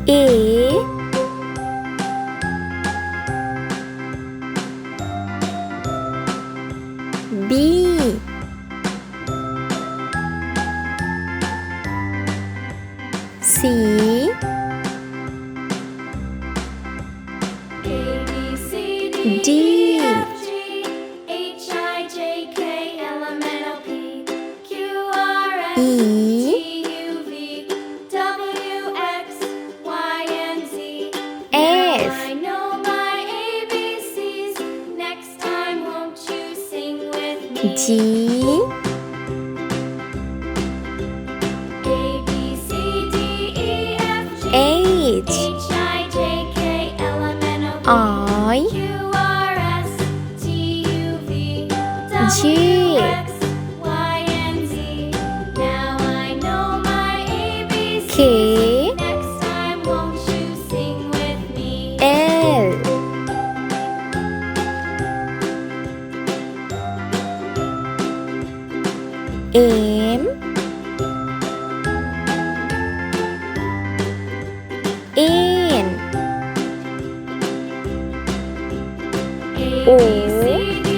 A B C D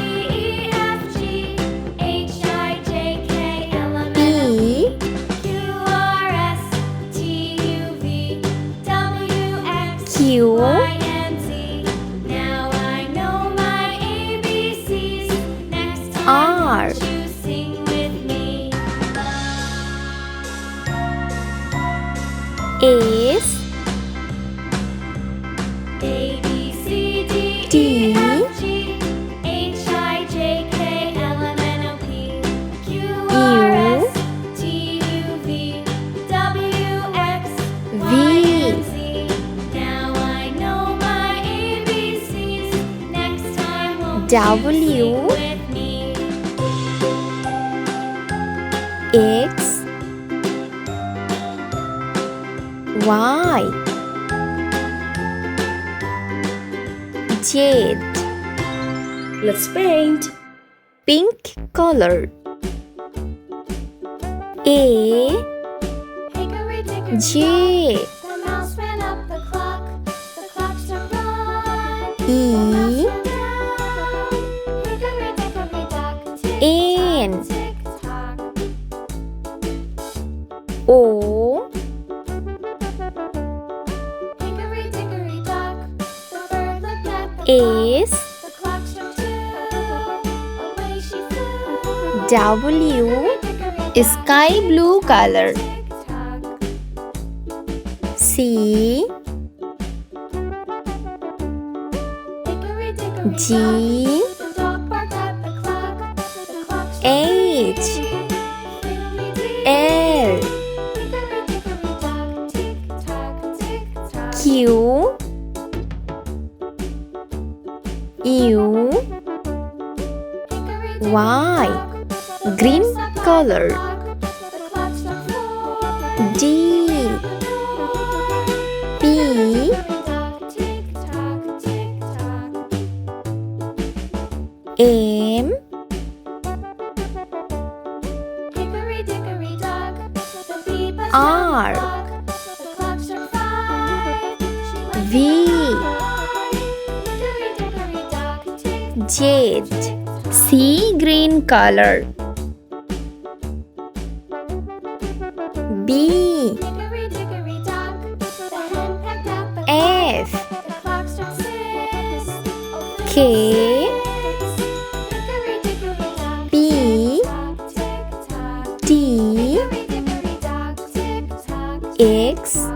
E F G H I J K L M N O P Q R S T W X Y Z. Let's paint. Pink color. A J E N O S W sky blue color. C G H L Q U Y green color. D P M R V Z sea green color. B F K P T X